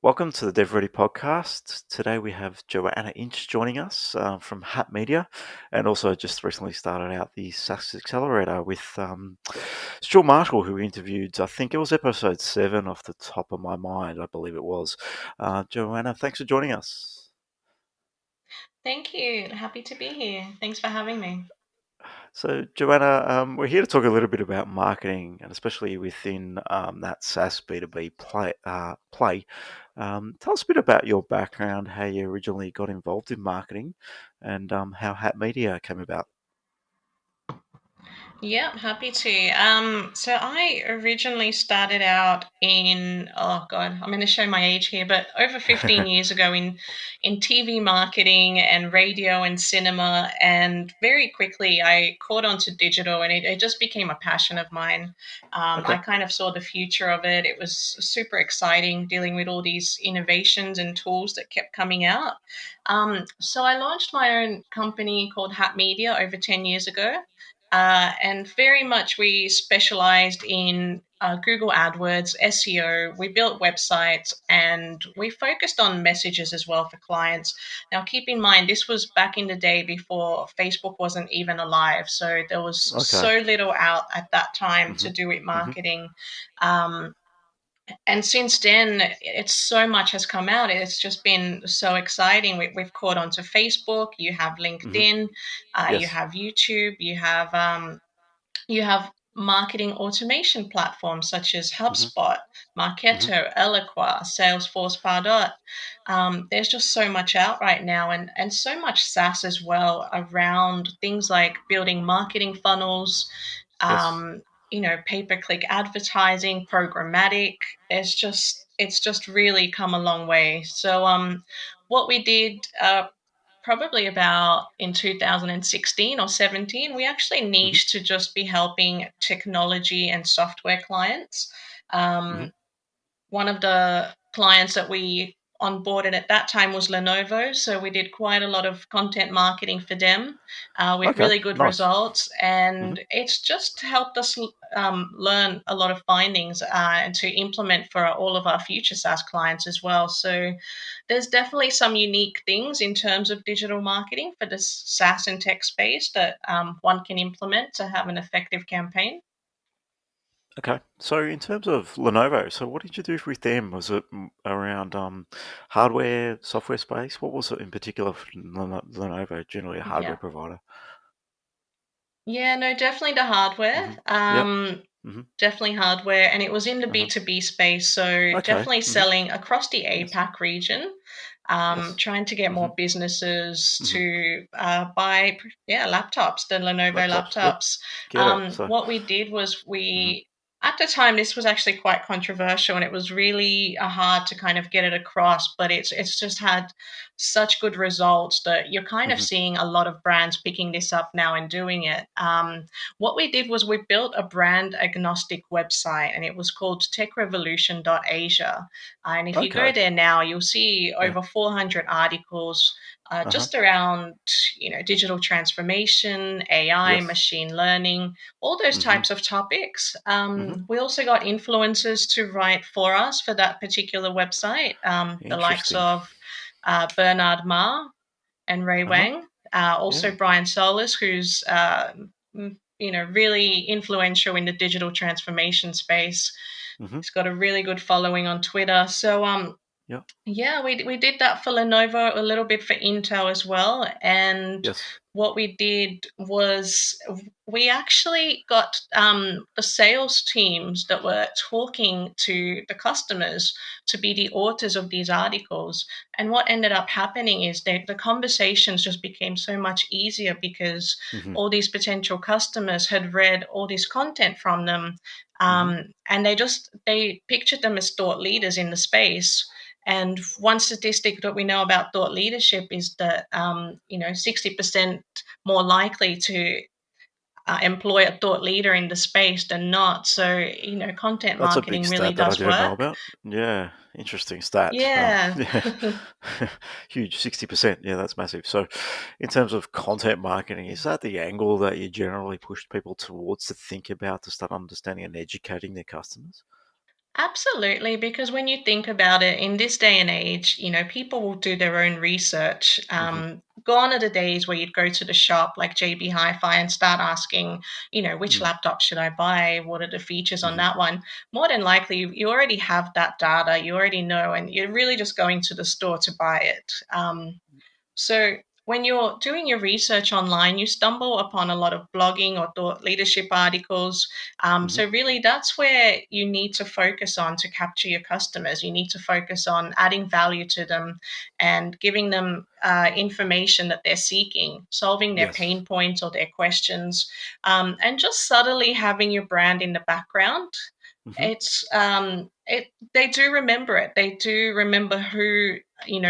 Welcome to the DevReady Podcast. Today we have Joana Inch joining us from Hat Media, and also just recently started out the SaaS Accelerator with Stuart Marshall, who we interviewed. I think it was episode 7 off the top of my mind, I believe it was. Joana, thanks for joining us. Thank you. Happy to be here. Thanks for having me. So, Joanna, we're here to talk a little bit about marketing, and especially within that SaaS B2B play. Tell us a bit about your background, how you originally got involved in marketing, and how Hat Media came about. Yeah, happy to. So I originally started out in, oh God, I'm going to show my age here, but over 15 years ago in TV marketing and radio and cinema. And very quickly I caught on to digital, and it just became a passion of mine. I Okay. kind of saw the future of it. It was super exciting dealing with all these innovations and tools that kept coming out. So I launched my own company called Hat Media over 10 years ago. And very much we specialized in Google AdWords, SEO. We built websites and we focused on messages as well for clients. Now, keep in mind, this was back in the day before Facebook wasn't even alive. So there was Okay. so little out at that time to hmm do with hmm marketing. Um, and since then, it's so much has come out. It's just been so exciting. We've caught on to Facebook. You have hmm LinkedIn. You Yes. have YouTube. You have marketing automation platforms such as hmm HubSpot, hmm Marketo, Eloqua, Salesforce, Pardot. There's just so much out right now, and so much SaaS as well around things like building marketing funnels, Yes. um, pay-per-click advertising, programmatic. It's just really come a long way. So what we did probably about in 2016 or 17, we actually hmm niched to just be helping technology and software clients. hmm Um, One of the clients that we onboarded at that time was Lenovo, so we did quite a lot of content marketing for them with Okay. really good Nice. results, hmm and it's just helped us learn a lot of findings and to implement for all of our future SaaS clients as well. So there's definitely some unique things in terms of digital marketing for the SaaS and tech space that one can implement to have an effective campaign. Okay. So in terms of Lenovo, so what did you do with them? Was it around hardware, software space? What was it in particular for Lenovo, generally a hardware Yeah. provider? Yeah, no, definitely the hardware. hmm Yep. hmm Definitely hardware, and it was in the Uh-huh. B2B space, so Okay. definitely selling across the Yes. APAC region, Yes. trying to get hmm more businesses hmm to buy, yeah, laptops, the Lenovo Laptops. Yep. laptops. Get it. So. What we did was hmm at the time, this was actually quite controversial, and it was really hard to kind of get it across, but it's just had such good results that you're kind of hmm seeing a lot of brands picking this up now and doing it. What we did was we built a brand agnostic website, and it was called techrevolution.asia. And if you go Okay. there now, you'll see Yeah. over 400 articles Uh-huh. just around digital transformation, AI, Yes. machine learning, all those hmm types of topics. hmm We also got influencers to write for us for that particular website, the likes Interesting. of Bernard Ma and Ray Uh-huh. Wang. Also Yeah. Brian Solis, who's really influential in the digital transformation space. hmm He's got a really good following on Twitter. So Yeah. yeah, we did that for Lenovo, a little bit for Intel as well. And Yes. what we did was we actually got the sales teams that were talking to the customers to be the authors of these articles. And what ended up happening is that the conversations just became so much easier because hmm all these potential customers had read all this content from them. hmm And they pictured them as thought leaders in the space. And one statistic that we know about thought leadership is that 60% more likely to employ a thought leader in the space than not. So content That's a big marketing really stat that I does didn't know work. about. Yeah, interesting stat. Yeah. Yeah, huge, 60%. Yeah, that's massive. So, in terms of content marketing, is that the angle that you generally push people towards to think about to start understanding and educating their customers? Absolutely, because when you think about it, in this day and age, people will do their own research. Hmm. Gone are the days where you'd go to the shop like JB Hi-Fi and start asking, which Mm. laptop should I buy? What are the features on Hmm. that one? More than likely, you already have that data, you already know, and you're really just going to the store to buy it. So when you're doing your research online, you stumble upon a lot of blogging or thought leadership articles. Hmm. So really, that's where you need to focus on to capture your customers. You need to focus on adding value to them and giving them information that they're seeking, solving their Yes. pain points or their questions, and just subtly having your brand in the background. Hmm. They do remember it. They do remember who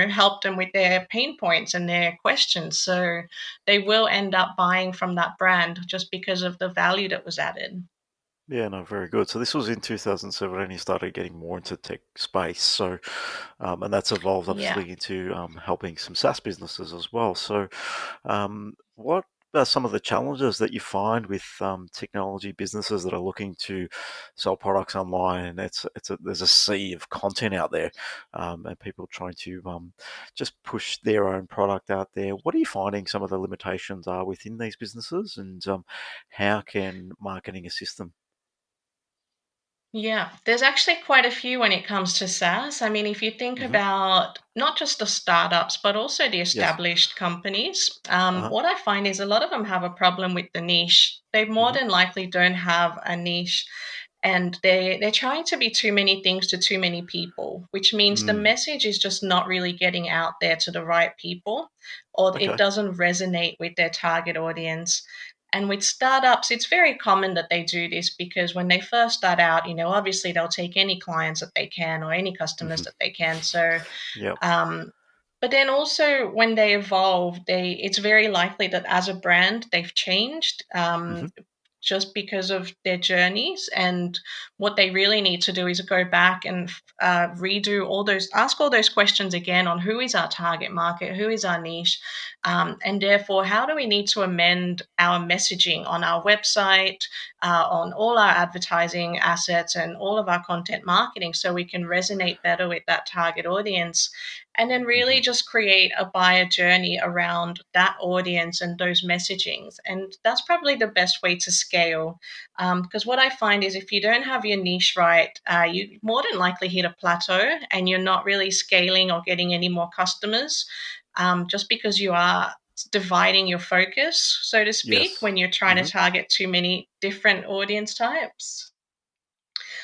helped them with their pain points and their questions. So they will end up buying from that brand just because of the value that was added. Yeah, no, very good. So this was in 2017. You started getting more into tech space. So, and that's evolved Yeah. obviously into helping some SaaS businesses as well. So, what are some of the challenges that you find with technology businesses that are looking to sell products online? And there's a sea of content out there, and people trying to just push their own product out there. What are you finding some of the limitations are within these businesses, and how can marketing assist them? Yeah, there's actually quite a few when it comes to SaaS. I mean, if you think Hmm. about not just the startups, but also the Yes. established companies, Uh-huh. what I find is a lot of them have a problem with the niche. They more Hmm. than likely don't have a niche, and they're trying to be too many things to too many people, which means the Mm. message is just not really getting out there to the right people, or it Okay. doesn't resonate with their target audience. And with startups, it's very common that they do this because when they first start out, obviously they'll take any clients that they can or any customers Hmm. that they can. So, Yep. um, but then also when they evolve, it's very likely that as a brand they've changed. Hmm. Just because of their journeys. And what they really need to do is go back and redo ask all those questions again on who is our target market, who is our niche, and therefore, how do we need to amend our messaging on our website, on all our advertising assets, and all of our content marketing so we can resonate better with that target audience? And then Hmm. really just create a buyer journey around that audience and those messagings. And that's probably the best way to scale. Because what I find is if you don't have your niche right, you more than likely hit a plateau and you're not really scaling or getting any more customers, just because you are dividing your focus, so to speak, Yes. when you're trying to Hmm. target too many different audience types.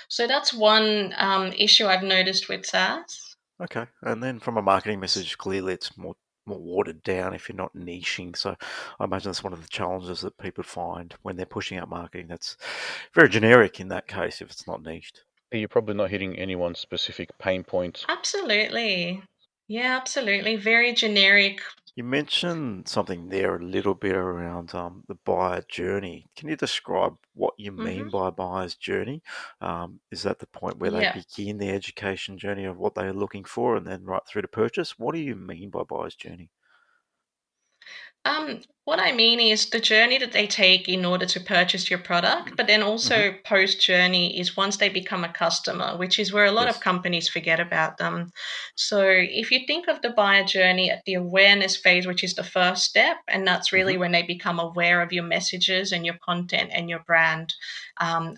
So that's one issue I've noticed with SaaS. Okay. And then from a marketing message, clearly it's more watered down if you're not niching. So I imagine that's one of the challenges that people find when they're pushing out marketing. That's very generic in that case if it's not niched. You're probably not hitting anyone's specific pain point. Absolutely. Yeah, absolutely. Very generic. You mentioned something there a little bit around the buyer journey. Can you describe what you mean Hmm. by buyer's journey? Is that the point where they Yeah. begin the education journey of what they are looking for and then right through to purchase? What do you mean by buyer's journey? What I mean is the journey that they take in order to purchase your product, but then Hmm. also post journey is once they become a customer, which is where a lot of Yes. companies forget about them. So if you think of the buyer journey at the awareness phase, which is the first step, and that's really Hmm. when they become aware of your messages and your content and your brand.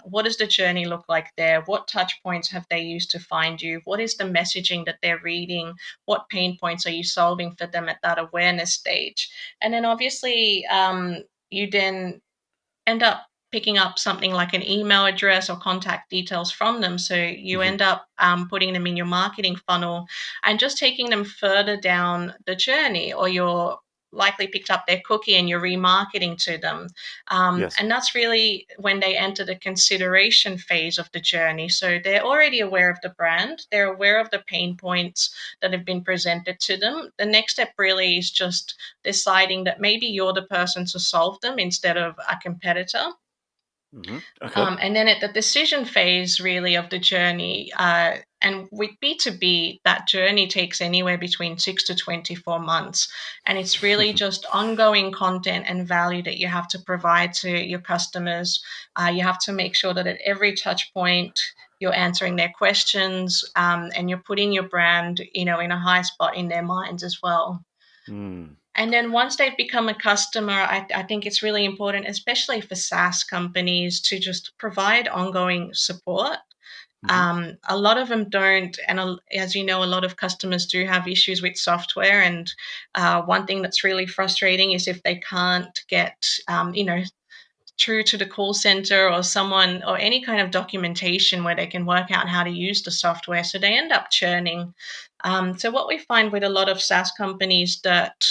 What does the journey look like there? What touch points have they used to find you? What is the messaging that they're reading? What pain points are you solving for them at that awareness stage? And then obviously, you then end up picking up something like an email address or contact details from them. So you Hmm. end up putting them in your marketing funnel and just taking them further down the journey, or you're likely picked up their cookie and you're remarketing to them. Yes. And that's really when they enter the consideration phase of the journey. So they're already aware of the brand, they're aware of the pain points that have been presented to them. The next step really is just deciding that maybe you're the person to solve them instead of a competitor. Hmm. Okay. And then at the decision phase, really, of the journey, and with B2B, that journey takes anywhere between 6 to 24 months. And it's really just ongoing content and value that you have to provide to your customers. You have to make sure that at every touch point, you're answering their questions, and you're putting your brand, in a high spot in their minds as well. Mm. And then once they've become a customer, I think it's really important, especially for SaaS companies, to just provide ongoing support. Hmm. A lot of them don't, and as you know, a lot of customers do have issues with software. And one thing that's really frustrating is if they can't get, through to the call center or someone or any kind of documentation where they can work out how to use the software. So they end up churning. So what we find with a lot of SaaS companies that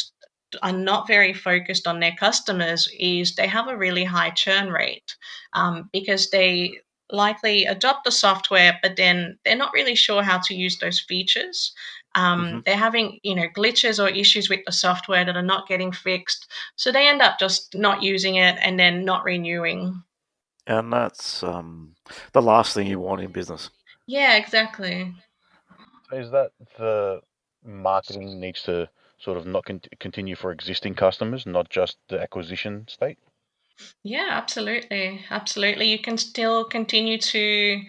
are not very focused on their customers is they have a really high churn rate, because they likely adopt the software, but then they're not really sure how to use those features. Hmm. They're having, glitches or issues with the software that are not getting fixed. So they end up just not using it and then not renewing. And that's the last thing you want in business. Yeah, exactly. So is that the marketing needs to sort of not continue for existing customers, not just the acquisition state? Yeah, absolutely. Absolutely. You can still continue to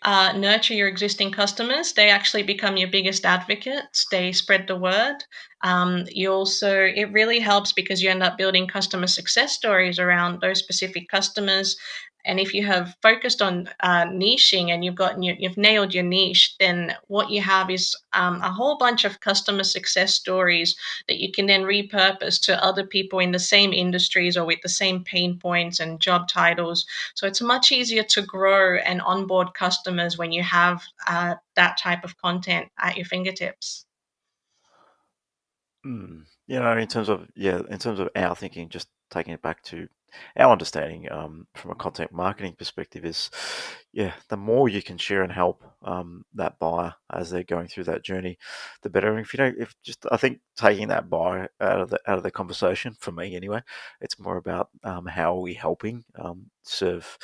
nurture your existing customers. They actually become your biggest advocates. They spread the word. It really helps because you end up building customer success stories around those specific customers. And if you have focused on niching and you've nailed your niche, then what you have is a whole bunch of customer success stories that you can then repurpose to other people in the same industries or with the same pain points and job titles. So it's much easier to grow and onboard customers when you have that type of content at your fingertips. Mm. In terms of our thinking, just taking it back to our understanding from a content marketing perspective is, the more you can share and help that buyer as they're going through that journey, the better. And if you know, if just I think taking that buyer out of the conversation for me anyway, it's more about how are we helping serve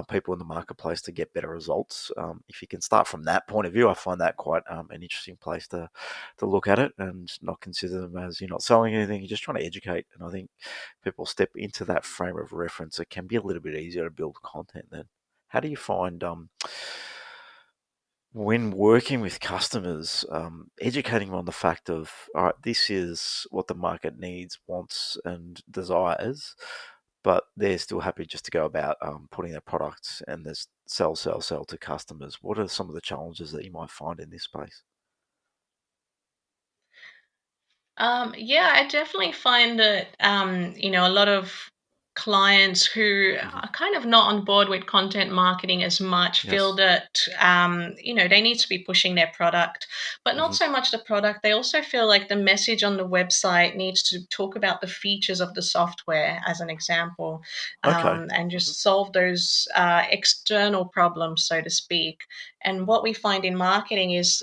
people in the marketplace to get better results. If you can start from that point of view, I find that quite an interesting place to look at it and not consider them as you're not selling anything, you're just trying to educate. And I think people step into that frame of reference, it can be a little bit easier to build content then. How do you find when working with customers, educating them on the fact of, all right, this is what the market needs, wants, and desires, but they're still happy just to go about putting their products and this sell to customers? What are some of the challenges that you might find in this space? Yeah, I definitely find that a lot of clients who Hmm. are kind of not on board with content marketing as much feel Yes. that they need to be pushing their product, but not Hmm. so much the product. They also feel like the message on the website needs to talk about the features of the software, as an example, Okay. and Hmm. just solve those external problems, so to speak. And what we find in marketing is,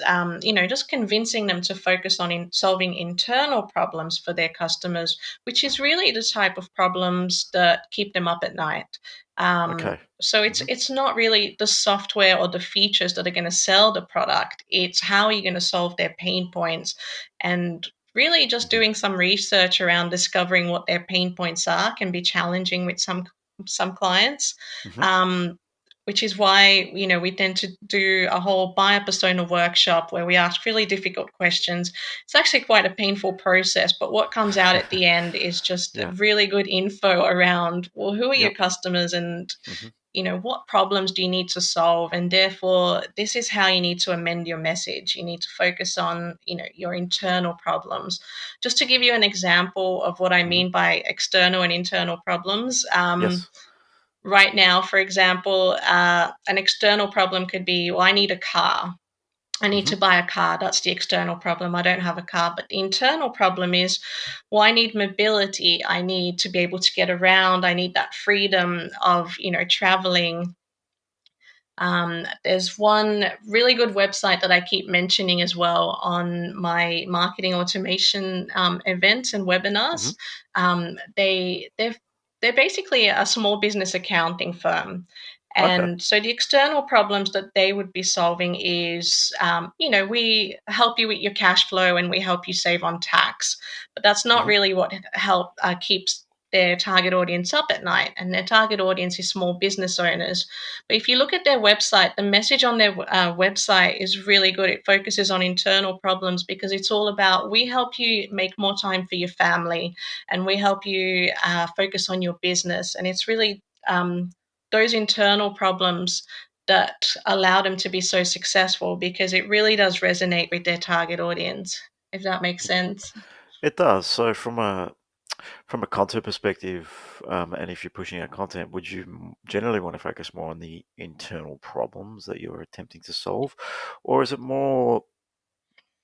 just convincing them to focus on solving internal problems for their customers, which is really the type of problems that keep them up at night. Okay. So it's Hmm. it's not really the software or the features that are going to sell the product. It's how you're going to solve their pain points, and really just Hmm. doing some research around discovering what their pain points are can be challenging with some clients. Hmm. Um, which is why we tend to do a whole buyer persona workshop where we ask really difficult questions. It's actually quite a painful process, but what comes out at the end is just Yeah. really good info around, well, who are your Yep. customers, and Hmm. what problems do you need to solve, and therefore this is how you need to amend your message. You need to focus on your internal problems. Just to give you an example of what I Hmm. mean by external and internal problems, Yes. right now, for example, an external problem could be, well, I need a car. I need Hmm. to buy a car. That's the external problem. I don't have a car. But the internal problem is, well, I need mobility. I need to be able to get around. I need that freedom of, traveling. There's one really good website that I keep mentioning as well on my marketing automation events and Hmm. webinars. They're basically a small business accounting firm. Okay. And so the external problems that they would be solving is, we help you with your cash flow and we help you save on tax. But that's not Hmm. really what help keeps their target audience up at night, and their target audience is small business owners. But if you look at their website, the message on their website is really good. It focuses on internal problems because it's all about, we help you make more time for your family, and we help you focus on your business. And it's really those internal problems that allow them to be so successful, because it really does resonate with their target audience, if that makes sense. It does. So from a content perspective, and if you're pushing out content, would you generally want to focus more on the internal problems that you're attempting to solve, or is it more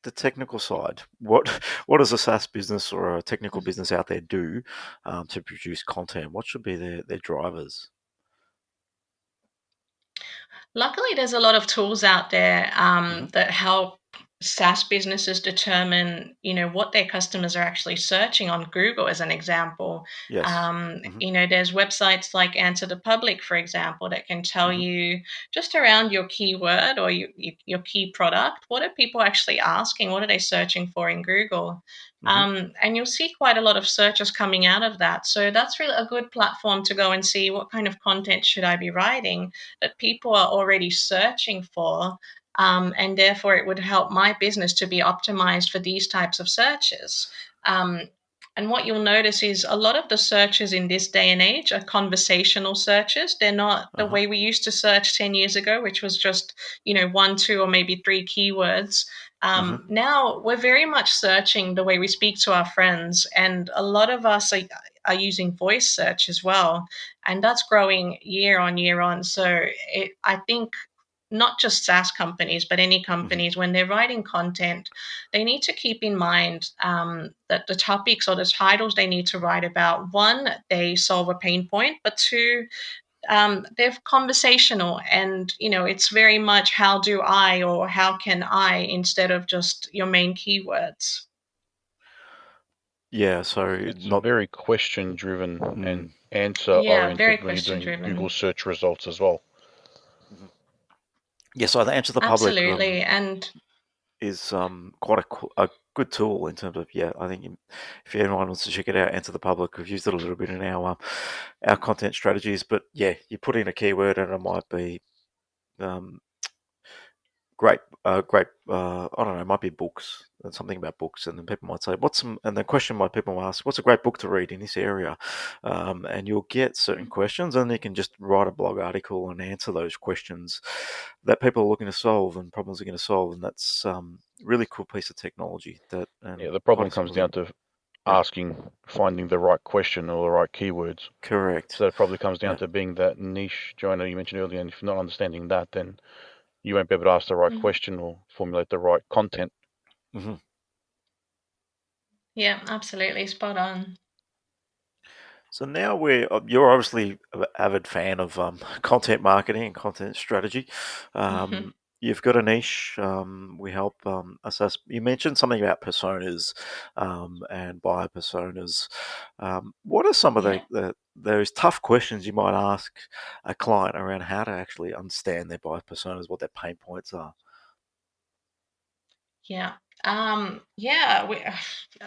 the technical side? What does a SaaS business or a technical business out there do to produce content? What should be their drivers? Luckily, there's a lot of tools out there Hmm. that help SaaS businesses determine, what their customers are actually searching on Google, as an example. Yes. Hmm. There's websites like Answer the Public, for example, that can tell Hmm. you just around your keyword or your key product, what are people actually asking? What are they searching for in Google? Hmm. And you'll see quite a lot of searches coming out of that. So that's really a good platform to go and see, what kind of content should I be writing that people are already searching for. And therefore, it would help my business to be optimized for these types of searches. Um, and what you'll notice is a lot of the searches in this day and age are conversational searches. They're not the Uh-huh. way we used to search 10 years ago, which was just, one, two, or maybe three keywords. Hmm. Now we're very much searching the way we speak to our friends. And a lot of us are using voice search as well, and that's growing year on year on. So I think not just SaaS companies, but any Hmm. companies, when they're writing content, they need to keep in mind that the topics or the titles they need to write about, one, they solve a pain point, but two, they're conversational, and it's very much how do I or how can I, instead of just your main keywords. Yeah. So It's not. very question driven and Mm, answer Yeah, very oriented when you're question doing Google driven. search results as well. mhm. Yeah. So the Answer the Public Absolutely. And is quite a good tool in terms of, yeah. I think if anyone wants to check it out, Answer the Public. We've used it a little bit in our content strategies, but yeah, you put in a keyword and it might be um, great, great. I don't know. It might be books, something about books, and then people might say, "What's some?" And the question might people ask, "What's a great book to read in this area?" And you'll get certain questions, and you can just write a blog article and answer those questions that people are looking to solve and problems are going to solve, and that's really cool piece of technology that Yeah, and the quite problem a comes down significant. to Yeah, finding the right question or the right keywords. correct. So it probably comes down Yeah. to being that niche, Joanna, you mentioned earlier, and if you're not understanding that, then you won't be able to ask the right mhm. question or formulate the right content. Hmm. Yeah, absolutely spot on. So now you're obviously an avid fan of content marketing and content strategy. Mhm. You've got a niche. We help assess. You mentioned something about personas and buyer personas. What are some of Yeah. those tough questions you might ask a client around how to actually understand their buyer personas, what their pain points are? Yeah. Yeah,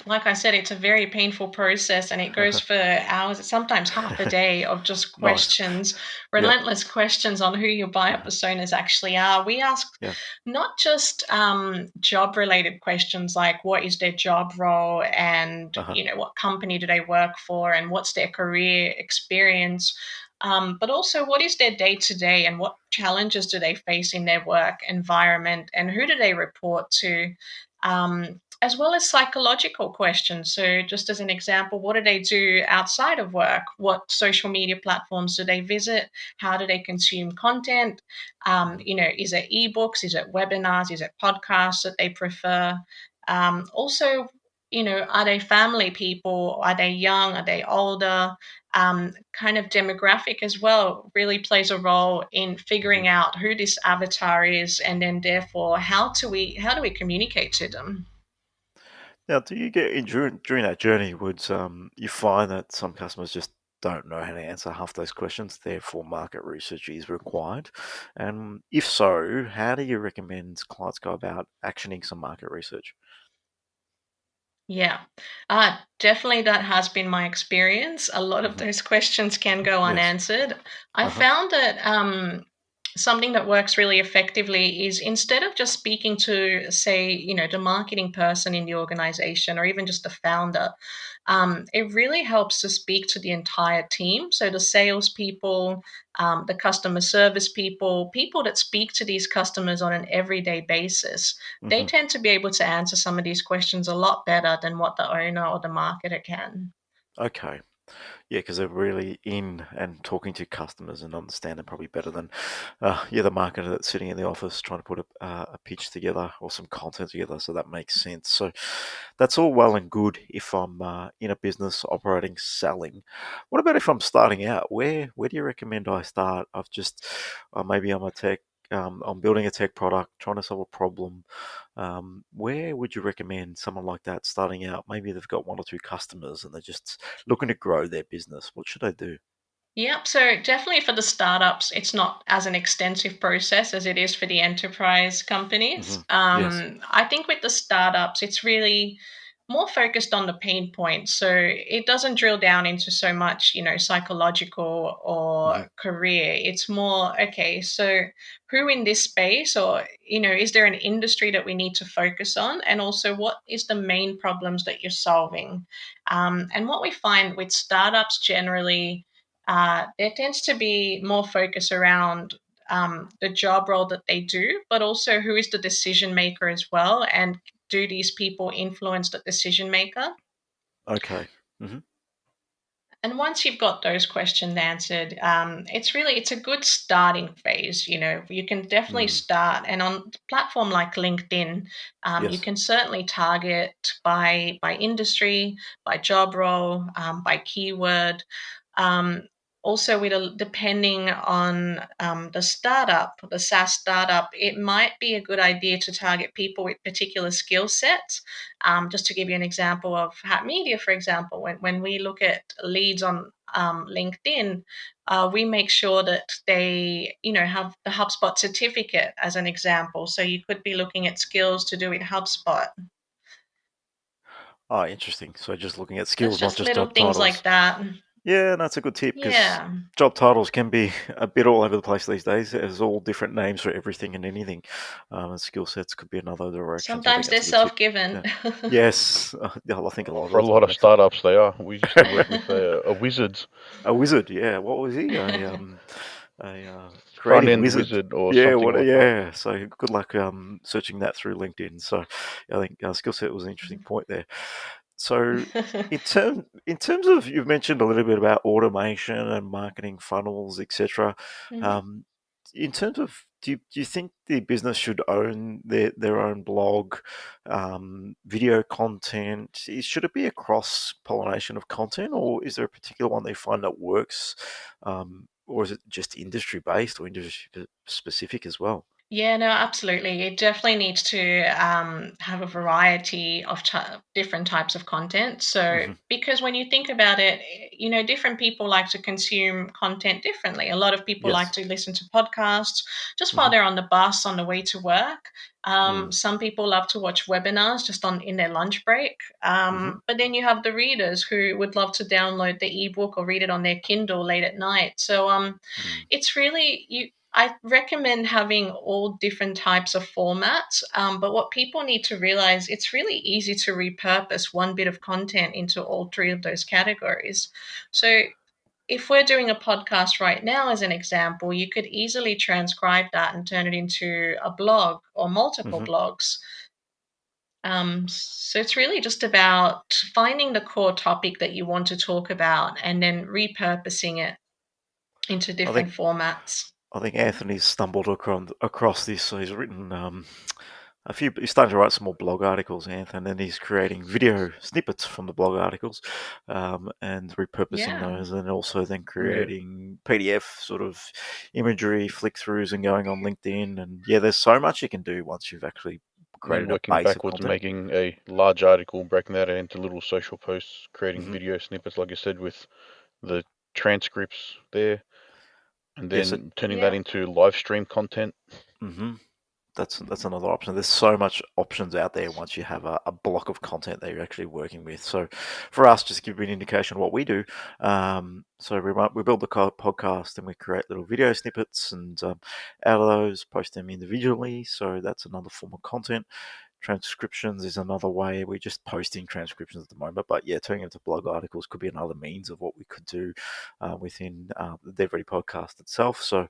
like I said, it's a very painful process, and it goes for hours, sometimes half a day of just Nice. questions, Yep. relentless questions on who your buyer personas actually are. We ask Yeah. not just job related questions like what is their job role, and Uh huh. what company do they work for, and what's their career experience, but also what is their day to day, and what challenges do they face in their work environment, and who do they report to, as well as psychological questions. So, just as an example, what do they do outside of work? What social media platforms do they visit? How do they consume content? Is it ebooks? Is it webinars? Is it podcasts that they prefer? Also, are they family people? Are they young? Are they older? Kind of demographic as well really plays a role in Hmm. figuring out who this avatar is, and then therefore how do we communicate to them. Now, do you get during that journey? Would you find that some customers just don't know how to answer half those questions, therefore market research is required? And if so, how do you recommend clients go about actioning some market research? Yeah, definitely that has been my experience. A lot of Hmm. those questions can go Yes. unanswered. I Uh-huh. found that something that works really effectively is instead of just speaking to, say, the marketing person in the organization or even just the founder, it really helps to speak to the entire team. So the salespeople, the customer service people, people that speak to these customers on an everyday basis, they Hmm. tend to be able to answer some of these questions a lot better than what the owner or the marketer can. Okay. Yeah, because they're really in and talking to customers and understanding probably better than, the marketer that's sitting in the office trying to put a pitch together or some content together. So that makes sense. So that's all well and good if I'm in a business operating selling. What about if I'm starting out? Where do you recommend I start? I've just maybe I'm a tech. I'm building a tech product, trying to solve a problem. Where would you recommend someone like that starting out? Maybe they've got one or two customers and they're just looking to grow their business. What should I do? Yep. So definitely for the startups, it's not as an extensive process as it is for the enterprise companies. Hmm. Yes. I think with the startups, it's really more focused on the pain points. So it doesn't drill down into so much, psychological Hmm. or career. It's more, okay, so who in this space or, is there an industry that we need to focus on? And also, what is the main problems that you're solving? And what we find with startups generally, there tends to be more focus around the job role that they do, but also who is the decision maker as well, and do these people influence the decision maker? Okay. Hmm. And once you've got those questions answered, it's a good starting phase. You can definitely Mm. start, and on a platform like LinkedIn, you Yes. can certainly target by industry, by job role, by keyword. Um, Also, depending on the startup, the SaaS startup, it might be a good idea to target people with particular skill sets. Just to give you an example of Hat Media, for example, when we look at leads on LinkedIn, we make sure that they, have the HubSpot certificate as an example. So you could be looking at skills to do with HubSpot. Oh, interesting. So just looking at That's skills, not just just little job things like titles. that. Yeah, that's a good tip because Yeah. job titles can be a bit all over the place these days. There's all different names for everything and anything. And skill sets could be another direction. So I think Sometimes they're that's a good tip. self-given. Yeah. Yes. Yeah, I think a lot For of a the lot time, of actually. startups, they are. We used to work with a wizard, A wizard, yeah. What was he? A front creative end wizard. wizard, or Yeah. something What? like that. Yeah. So good luck searching that through LinkedIn. So I think skill set was an interesting point there. So in terms of you've mentioned a little bit about automation and marketing funnels, etc. Mhm. Um, in terms of do you think the business should own their own blog, video content? Should it be a cross pollination of content, or is there a particular one they find that works, or is it just industry based or industry specific as well? Yeah, no, absolutely. It definitely needs to have a variety of different types of content. So, Hmm. because when you think about it, different people like to consume content differently. A lot of people like Yes. to listen to podcasts just while Hmm. they're on the bus on the way to work. Mm. Some people love to watch webinars just on in their lunch break. Hmm. But then you have the readers who would love to download the ebook or read it on their Kindle late at night. So, Mm. it's really you. I recommend having all different types of formats, but what people need to realize, it's really easy to repurpose one bit of content into all three of those categories. So if we're doing a podcast right now, as an example, you could easily transcribe that and turn it into a blog or multiple Hmm. blogs. So it's really just about finding the core topic that you want to talk about and then repurposing it into I think different formats. I think Anthony's stumbled across this. So he's written a few. He's starting to write some more blog articles, Anthony, and then he's creating video snippets from the blog articles, and repurposing Yeah. those, and also then Yeah. creating PDF sort of imagery flick throughs and going on LinkedIn. And yeah, there's so much you can do once you've actually And then created a working base of backwards, content. making a large article, breaking that into little social posts, creating Hmm. video snippets, like I said, with the transcripts there, and Yes. then turning that Yeah. into live stream content. Hmm. that's another option. There's so much options out there once you have a block of content that you're actually working with. So for us, just to give you an indication of what we do. So we build the podcast and we create little video snippets, and out of those, post them individually. So that's another form of content. Transcriptions is another way. We're just posting transcriptions at the moment, but yeah, turning into blog articles could be another means of what we could do within the DevReady podcast itself. So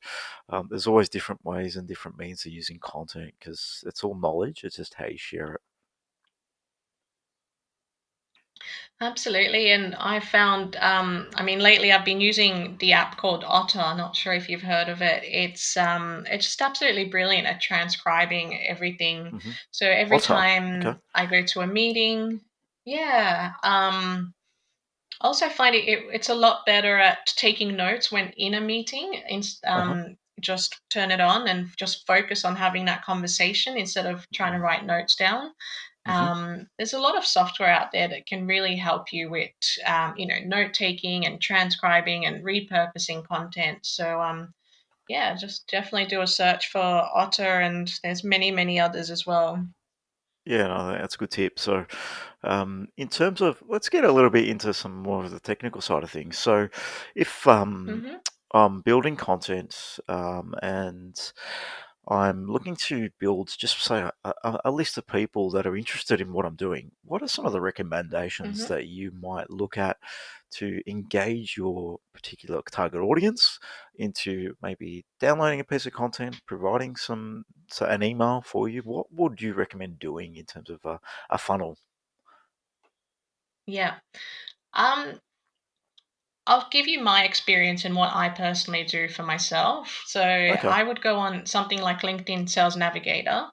there's always different ways and different means of using content, because it's all knowledge. It's just how you share it. Absolutely. And I found, I mean, lately I've been using the app called Otter. Not sure if you've heard of it. It's just absolutely brilliant at transcribing everything. Mm-hmm. So every Otter. Okay. time I go to a meeting, yeah. I also find it's a lot better at taking notes when in a meeting. Uh-huh. Just turn it on and just focus on having that conversation instead of trying to write notes down. Mm-hmm. There's a lot of software out there that can really help you with, note taking and transcribing and repurposing content. So, yeah, just definitely do a search for Otter, and there's many, many others as well. Yeah, no, that's a good tip. So, in terms of, let's get a little bit into some more of the technical side of things. So, if Hmm. I'm building content and I'm looking to build, just say, a list of people that are interested in what I'm doing, what are some of the recommendations Hmm. that you might look at to engage your particular target audience into maybe downloading a piece of content, providing an email for you? What would you recommend doing in terms of a funnel? Yeah. Um, I'll give you my experience and what I personally do for myself. So Okay. I would go on something like LinkedIn Sales Navigator,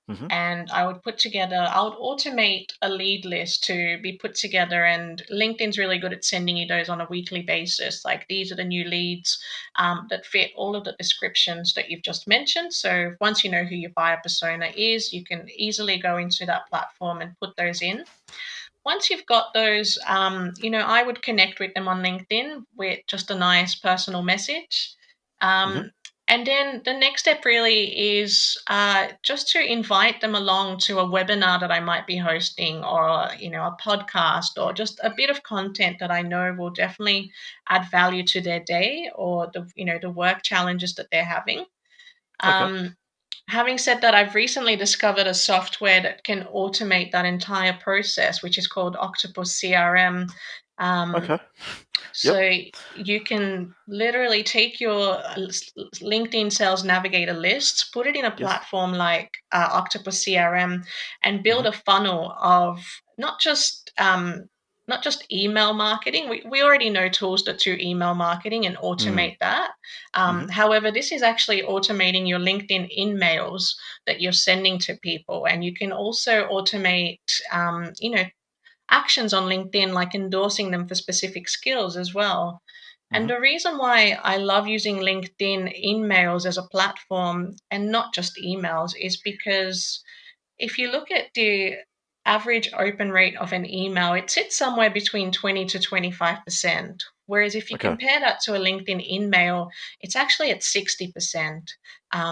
Hmm. and I would automate a lead list to be put together. And LinkedIn's really good at sending you those on a weekly basis. Like, these are the new leads that fit all of the descriptions that you've just mentioned. So once you know who your buyer persona is, you can easily go into that platform and put those in. Once you've got those, I would connect with them on LinkedIn with just a nice personal message. Hmm. Um, and then the next step really is just to invite them along to a webinar that I might be hosting, or a podcast, or just a bit of content that I know will definitely add value to their day, or the work challenges that they're having. Okay. Um, Having said that, I've recently discovered a software that can automate that entire process, which is called Octopus CRM. Um, Okay. Yep. so you can literally take your LinkedIn Sales Navigator lists, put it in a Yes. platform like Octopus CRM, and build Hmm. a funnel of not just email marketing. We already know tools that do email marketing and Mm. automate that. Hmm. However, this is actually automating your LinkedIn in mails that you're sending to people, and you can also automate, actions on LinkedIn, like endorsing them for specific skills as well. And Hmm. the reason why I love using LinkedIn in mails as a platform and not just emails is because if you look at the average open rate of an email, it sits somewhere between 20 to 25%. Whereas if you Okay. compare that to a LinkedIn in-mail, it's actually at 60%.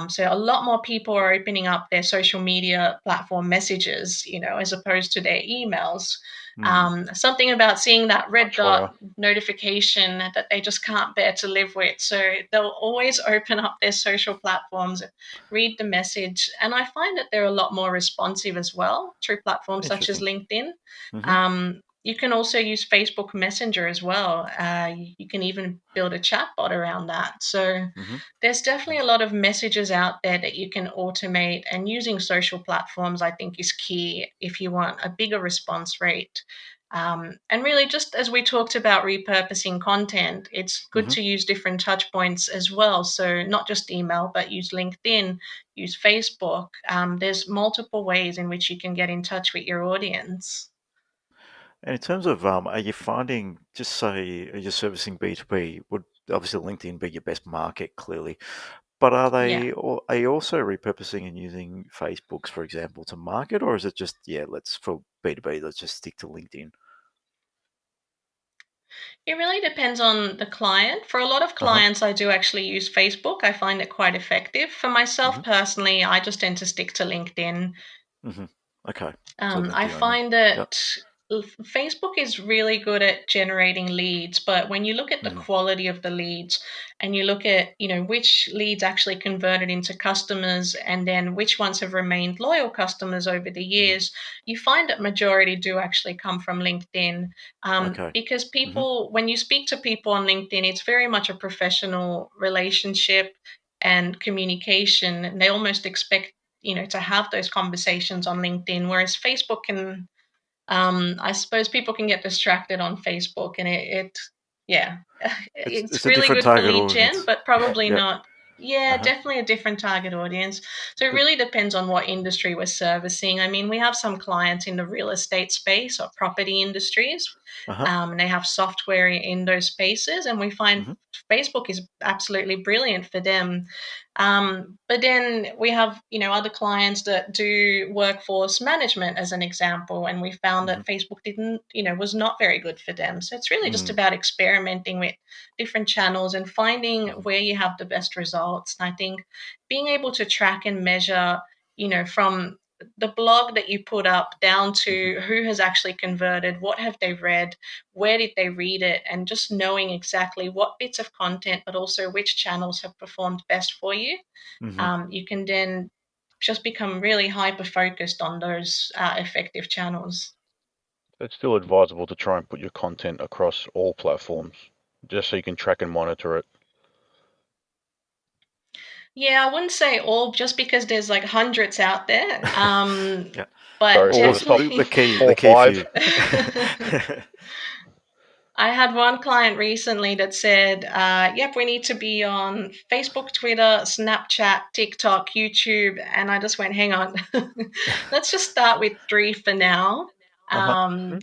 So a lot more people are opening up their social media platform messages, as opposed to their emails. Mm. Something about seeing that red Much higher. dot notification that they just can't bear to live with. So they'll always open up their social platforms, read the message. And I find that they're a lot more responsive as well through platforms such as Interesting. LinkedIn. Hmm. You can also use Facebook Messenger as well. You can even build a chatbot around that. So Hmm. there's definitely a lot of messages out there that you can automate, and using social platforms, I think, is key if you want a bigger response rate. And really, just as we talked about repurposing content, it's good Hmm. to use different touch points as well. So, not just email, but use LinkedIn, use Facebook. There's multiple ways in which you can get in touch with your audience. And in terms of, are you finding, just say, you're servicing B2B, would obviously LinkedIn be your best market, clearly, but Yeah. are you also repurposing and using Facebooks, for example, to market, or is it just, yeah, for B2B, let's just stick to LinkedIn? It really depends on the client. For a lot of clients, I do actually use Facebook. I find it quite effective. For myself personally, I just tend to stick to LinkedIn. Okay. So I LinkedIn only. find Yep. that Facebook is really good at generating leads, but when you look at the quality of the leads and you look at, which leads actually converted into customers and then which ones have remained loyal customers over the years, you find that majority do actually come from LinkedIn. Okay. Because people, when you speak to people on LinkedIn, it's very much a professional relationship and communication, and they almost expect to have those conversations on LinkedIn, whereas Facebook can, I suppose people can get distracted on Facebook, and yeah, It's it's a really different good for target lead gen, audience. but probably Yep. not. Yeah, definitely a different target audience. So it But really depends on what industry we're servicing. I mean, we have some clients in the real estate space or property industries, and they have software in those spaces, and we find Facebook is absolutely brilliant for them. But then we have, other clients that do workforce management as an example, and we found that Facebook didn't, was not very good for them. So it's really just about experimenting with different channels and finding where you have the best results. And I think being able to track and measure, from the blog that you put up down to who has actually converted, what have they read, where did they read it, and just knowing exactly what bits of content, but also which channels have performed best for you. You can then just become really hyper focused on those effective channels. It's still advisable to try and put your content across all platforms, just so you can track and monitor it. Yeah, I wouldn't say all just because there's like hundreds out there. yeah. But Sorry, Or the top the definitely. key, four the or key five. few. I had one client recently that said, yep, we need to be on Facebook, Twitter, Snapchat, TikTok, YouTube. And I just went, hang on, let's just start with 3 for now. Um,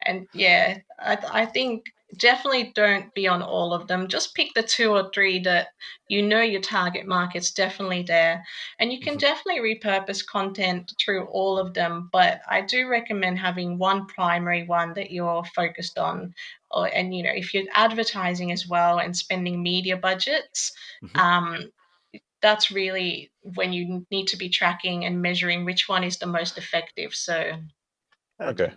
and yeah, I think definitely don't be on all of them. Just pick the 2 or 3 that your target market's definitely there. And you can definitely repurpose content through all of them. But I do recommend having one primary one that you're focused on, and if you're advertising as well and spending media budgets, um, that's really when you need to be tracking and measuring which one is the most effective. So Okay.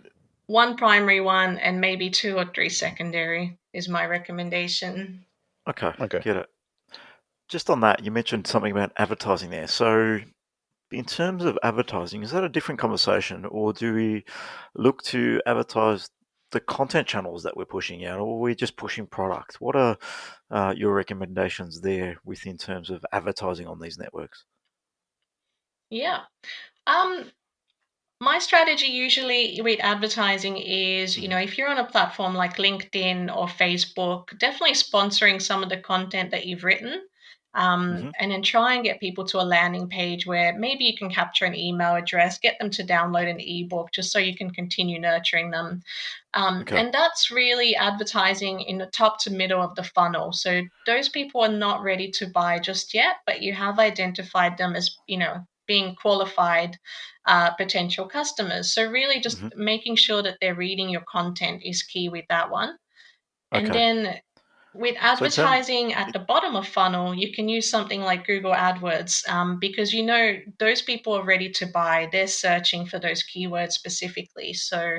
one primary one and maybe 2 or 3 secondary is my recommendation. Okay, Okay. get it. Just on that, you mentioned something about advertising there. So, in terms of advertising, is that a different conversation, or do we look to advertise the content channels that we're pushing out, or are we just pushing product? What are your recommendations there in terms of advertising on these networks? Yeah. Um, My strategy usually with advertising is, if you're on a platform like LinkedIn or Facebook, definitely sponsoring some of the content that you've written. And then try and get people to a landing page where maybe you can capture an email address, get them to download an ebook just so you can continue nurturing them. Okay. And that's really advertising in the top to middle of the funnel. So those people are not ready to buy just yet, but you have identified them as, being qualified potential customers. So really just making sure that they're reading your content is key with that one. And Okay. then with So in terms, advertising at the bottom of funnel, you can use something like Google AdWords, because those people are ready to buy. They're searching for those keywords specifically. So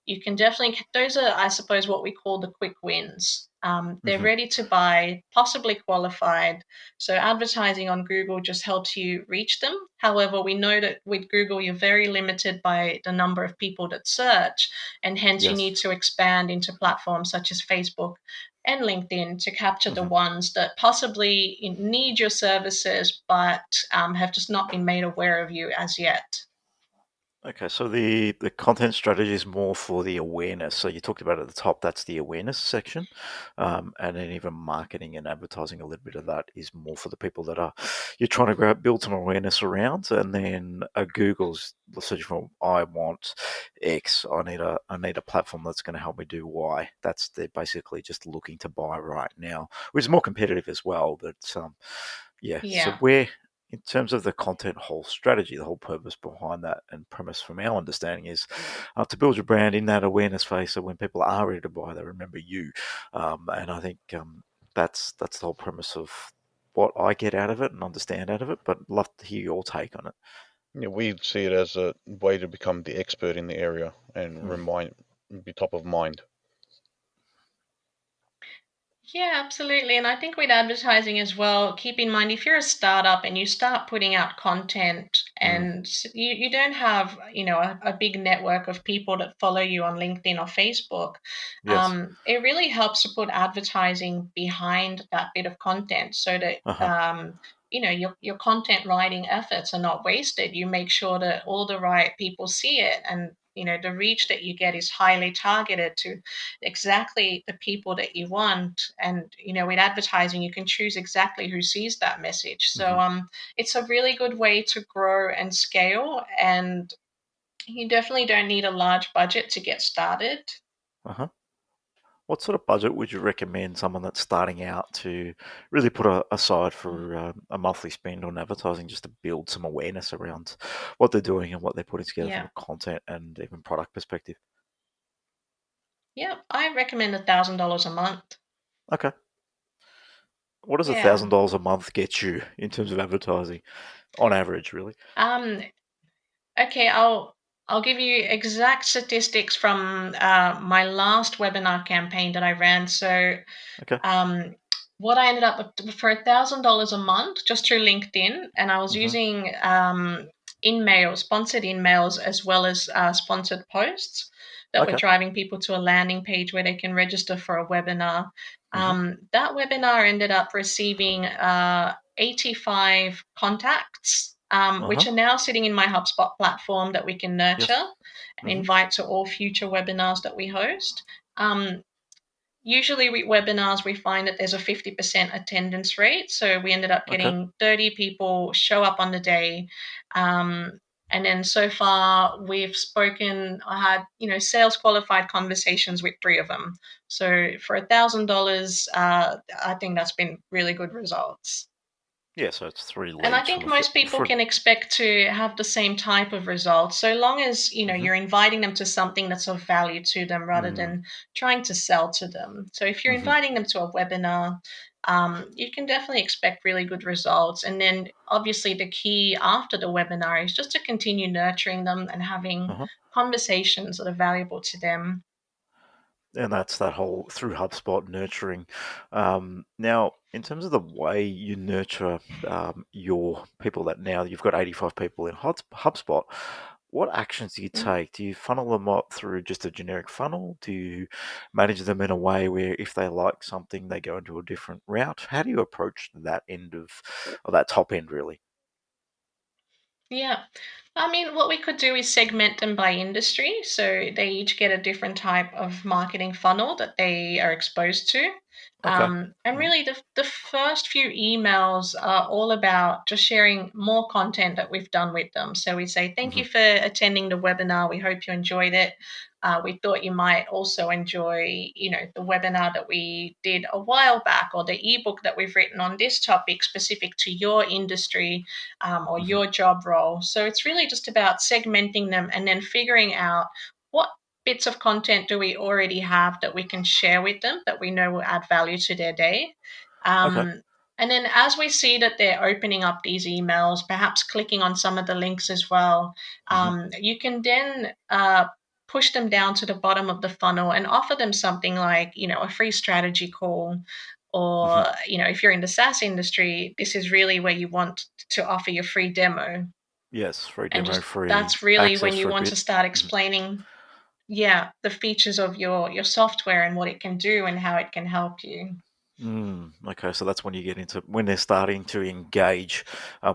you can definitely, those are, I suppose, what we call the quick wins. They're ready to buy, possibly qualified. So advertising on Google just helps you reach them. However, we know that with Google, you're very limited by the number of people that search, and hence you need yes. to expand into platforms such as Facebook and LinkedIn to capture the ones that possibly need your services but have just not been made aware of you as yet. Okay, so the content strategy is more for the awareness. So you talked about at the top, that's the awareness section, and then even marketing and advertising, a little bit of that is more for the people that are you're trying to build some awareness around. And then Google's searching for I want X. I need a platform that's going to help me do Y. They're basically just looking to buy right now, which is more competitive as well. But yeah, so Yeah. in terms of the content whole strategy, the whole purpose behind that and premise from our understanding is to build your brand in that awareness phase, so when people are ready to buy, they remember you. And I think that's the whole premise of what I get out of it and understand out of it, but love to hear your take on it. Yeah, we see it as a way to become the expert in the area and be top of mind. Yeah, absolutely. And I think with advertising as well, keep in mind if you're a startup and you start putting out content Mm. and you don't have, a big network of people that follow you on LinkedIn or Facebook, Yes. it really helps to put advertising behind that bit of content so that, Uh-huh. your content writing efforts are not wasted. You make sure that all the right people see it, and, the reach that you get is highly targeted to exactly the people that you want. And with advertising you can choose exactly who sees that message. So Hmm. it's a really good way to grow and scale, and you definitely don't need a large budget to get started. Uh-huh. What sort of budget would you recommend someone that's starting out to really put aside for a monthly spend on advertising, just to build some awareness around what they're doing and what they're putting together from Yeah, a content and even product perspective? yeah, I recommend $1,000 a month. Okay. What does Yeah. $1,000 a month get you in terms of advertising on average, really? um Okay, I'll give you exact statistics from my last webinar campaign that I ran. So, Okay. um, what I ended up with for $1,000 a month just through LinkedIn, and I was Hmm. using sponsored in mails, as well as sponsored posts that were Okay. driving people to a landing page where they can register for a webinar. Hmm. That webinar ended up receiving 85 contacts, Uh-huh. which are now sitting in my HubSpot platform that we can Yes. nurture and Hmm. invite to all future webinars that we host. Um, Usually with webinars, we find that there's a 50% attendance rate. So we ended up Okay. getting 30 people show up on the day. Um, and then so far I had, sales qualified conversations with three of them. So for $1,000, I think that's been really good results. Yeah, so it's 3 And I leads think from most people for. can expect to have the same type of results, so long as Hmm. you're inviting them to something that's of value to them rather Mm. than trying to sell to them. So if you're Hmm. inviting them to a webinar, you can definitely expect really good results. And then obviously the key after the webinar is just to continue nurturing them and having Uh-huh. conversations that are valuable to them. And that's that whole through HubSpot nurturing. Now, in terms of the way you nurture your people, that now you've got 85 people in HubSpot, what actions do you Mm. take? Do you funnel them up through just a generic funnel? Do you manage them in a way where if they like something, they go into a different route? How do you approach that end of, or that top end, really? Yeah. I mean, what we could do is segment them by industry. So they each get a different type of marketing funnel that they are exposed to. Okay. And Mhm. really, the first few emails are all about just sharing more content that we've done with them. So we say, thank you Mhm. for attending the webinar. We hope you enjoyed it. We thought you might also enjoy, the webinar that we did a while back, or the ebook that we've written on this topic specific to your industry, or Mhm. your job role. So it's really just about segmenting them and then figuring out what bits of content do we already have that we can share with them that we know will add value to their day. Okay. And then as we see that they're opening up these emails, perhaps clicking on some of the links as well, Mhm. you can then push them down to the bottom of the funnel and offer them something like, a free strategy call. Mhm. Or, if you're in the SaaS industry, this is really where you want to offer your free demo. Yes, free And demo, just free that's really when access you for a want to bit. start Mhm. explaining, yeah, the features of your software and what it can do and how it can help you. Okay, so that's when you get into when they're starting to engage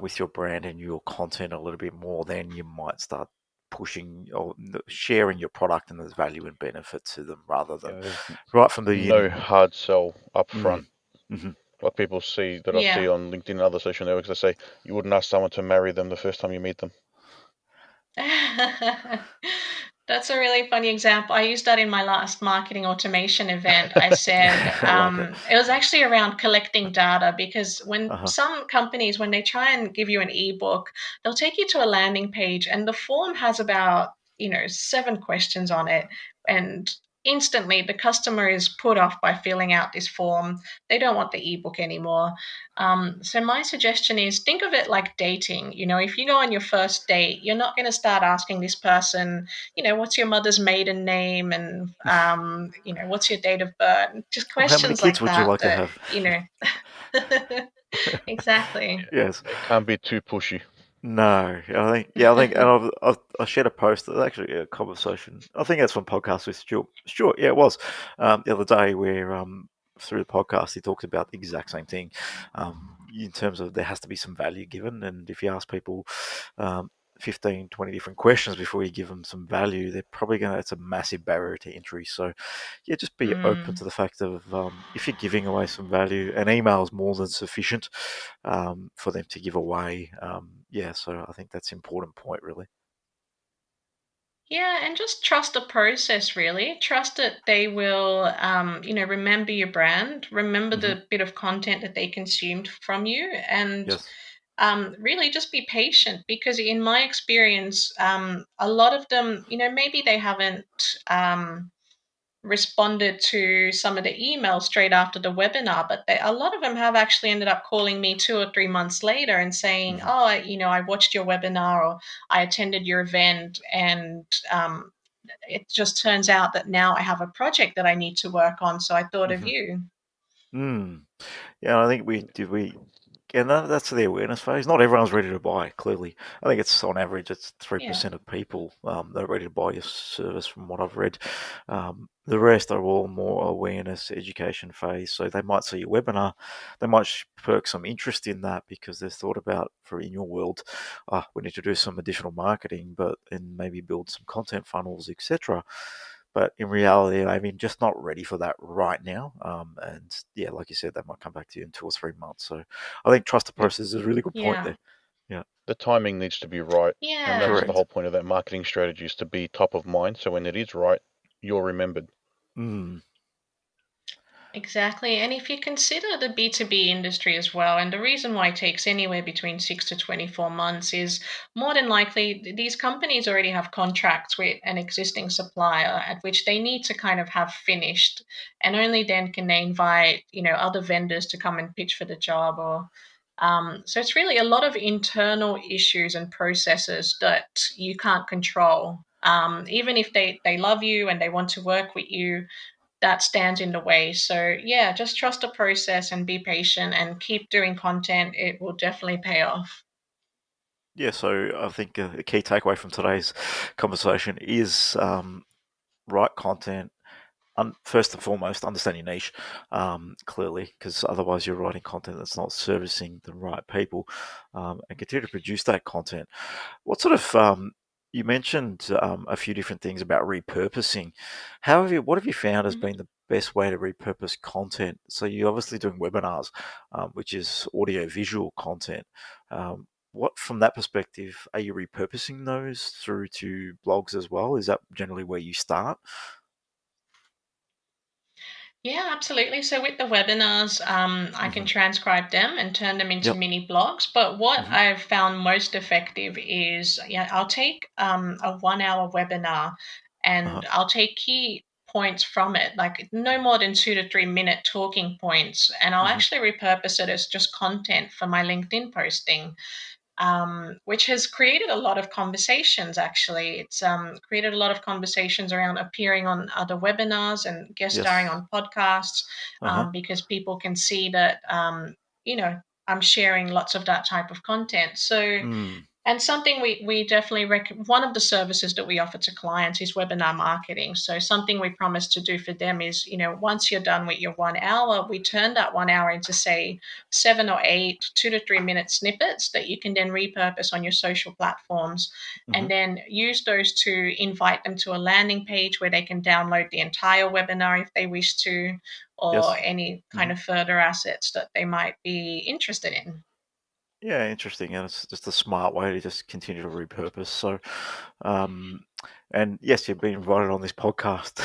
with your brand and your content a little bit more. Then you might start pushing or sharing your product and there's value and benefit to them rather than Yeah, there's right from the no beginning. hard sell up Mm. front. Hmm. Like people see that I see Yeah. on LinkedIn and other social networks, they say you wouldn't ask someone to marry them the first time you meet them. That's a really funny example. I used that in my last marketing automation event. I said I like it. it was actually around collecting data, because when Uh-huh. some companies, when they try and give you an ebook, they'll take you to a landing page and the form has about, 7 questions on it. And instantly the customer is put off by filling out this form. They don't want the ebook anymore. So my suggestion is, think of it like dating. If you go on your first date, you're not going to start asking this person, what's your mother's maiden name, and what's your date of birth? Just Well, how many questions kids like would you that. like to That have? exactly. Yes. It can't be too pushy. No, I think, and I shared a post, actually a conversation. I think that's from podcast with Stuart. Stuart, yeah, it was the other day where through the podcast he talked about the exact same thing, in terms of there has to be some value given, and if you ask people um, 15, 20 different questions before you give them some value, they're probably it's a massive barrier to entry. So yeah, just be open Mm. to the fact of if you're giving away some value, an email is more than sufficient for them to give away. Yeah, so I think that's an important point, really. Yeah, and just trust the process, really. Trust that they will, remember your brand, remember Hmm. the bit of content that they consumed from you, and Yes. really just be patient, because in my experience, a lot of them, maybe they haven't um, responded to some of the emails straight after the webinar, but a lot of them have actually ended up calling me 2 or 3 months later and saying, Hmm. "Oh, I watched your webinar, or I attended your event, and it just turns out that now I have a project that I need to work on, so I thought of Hmm. you." Mm. Yeah, I think we and that's the awareness phase. Not everyone's ready to buy. Clearly, I think it's on average it's Yeah. 3% of people that are ready to buy your service, from what I've read. The rest are all more awareness, education phase. So they might see your webinar, they might perk some interest in that because they've thought about, for in your world, we need to do some additional marketing, but and maybe build some content funnels, etc. But in reality, I mean, just not ready for that right now. And yeah, like you said, that might come back to you in 2 or 3 months. So I think trust the Yeah, process is a really good point Yeah. there. Yeah, the timing needs to be right, and that's Yeah. the correct. whole point of that marketing strategy, is to be top of mind. So when it is right, you're remembered. Mm, Exactly. And if you consider the B2B industry as well, and the reason why it takes anywhere between 6 to 24 months is, more than likely these companies already have contracts with an existing supplier at which they need to kind of have finished. And only then can they invite, other vendors to come and pitch for the job. Or so it's really a lot of internal issues and processes that you can't control. Even if they love you and they want to work with you, that stands in the way. So yeah, just trust the process and be patient and keep doing content. It will definitely pay off. yeah, so I think a key takeaway from today's conversation is right content. First and foremost, understand your niche clearly, because otherwise you're writing content that's not servicing the right people, and continue to produce that content. What sort of you mentioned a few different things about repurposing. What have you found has Mhm. been the best way to repurpose content? So you're obviously doing webinars, which is audio visual content. What, from that perspective, are you repurposing those through to blogs as well? Is that generally where you start? Yeah, absolutely. So with the webinars, I can Hmm. transcribe them and turn them into Yep. mini blogs. But what Hmm. I've found most effective is, yeah, I'll take a 1 hour webinar Uh-huh. and I'll take key points from it, like no more than 2 to 3 minute talking points, and I'll Hmm. actually repurpose it as just content for my LinkedIn posting. Which has created a lot of conversations. Actually, it's created a lot of conversations around appearing on other webinars and guest starring Yes. on podcasts, Uh-huh. because people can see that I'm sharing lots of that type of content. So, Mm. and something we definitely one of the services that we offer to clients is webinar marketing. So something we promise to do for them is, once you're done with your 1 hour, we turn that 1 hour into, say, 7 or 8 2 to 3 minute snippets that you can then repurpose on your social platforms, Hmm. and then use those to invite them to a landing page where they can download the entire webinar if they wish to, or Yes. any Hmm. kind of further assets that they might be interested in. Yeah, interesting. And it's just a smart way to just continue to repurpose. So, um, And yes, you've been invited on this podcast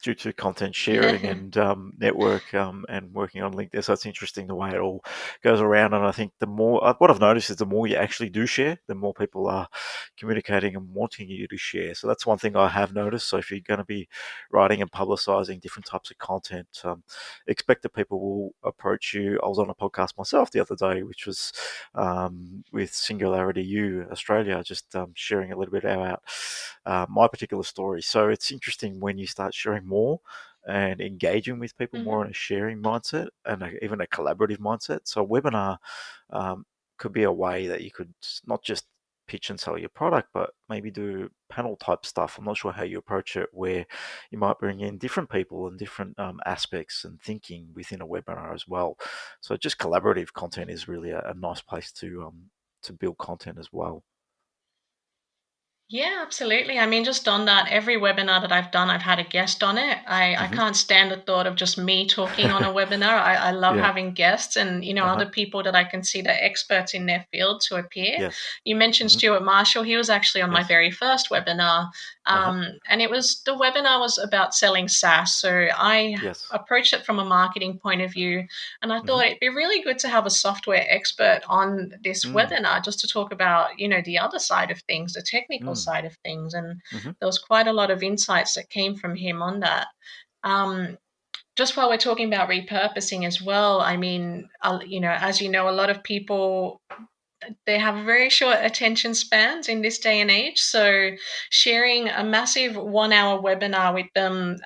due to content sharing and network and working on LinkedIn. So it's interesting the way it all goes around. And I think the more, what I've noticed is the more you actually do share, the more people are communicating and wanting you to share. So that's one thing I have noticed. So if you're going to be writing and publicizing different types of content, expect that people will approach you. I was on a podcast myself the other day, which was with Singularity U Australia, just sharing a little bit about my particular story. So it's interesting when you start sharing more and engaging with people more in a sharing mindset and even a collaborative mindset. So a webinar could be a way that you could not just pitch and sell your product, but maybe do panel type stuff. I'm not sure how you approach it, where you might bring in different people and different aspects and thinking within a webinar as well. So just collaborative content is really a nice place to build content as well. Yeah, absolutely. I mean, just on that, every webinar that I've done, I've had a guest on it. I Hmm. can't stand the thought of just me talking on a webinar. I love Yeah. having guests and, Uh-huh. other people that I consider experts in their field to appear. Yes. You mentioned Hmm. Stuart Marshall. He was actually on my Yes. very first webinar. Uh-huh. And the webinar was about selling SaaS. So I Yes. approached it from a marketing point of view. And I Hmm. thought it'd be really good to have a software expert on this Mm. webinar just to talk about, the other side of things, the technical Mm. side of things. And Hmm. there was quite a lot of insights that came from him on that. Um, just while we're talking about repurposing as well, I mean, as you know, a lot of people they have very short attention spans in this day and age. So sharing a massive 1 hour webinar with them,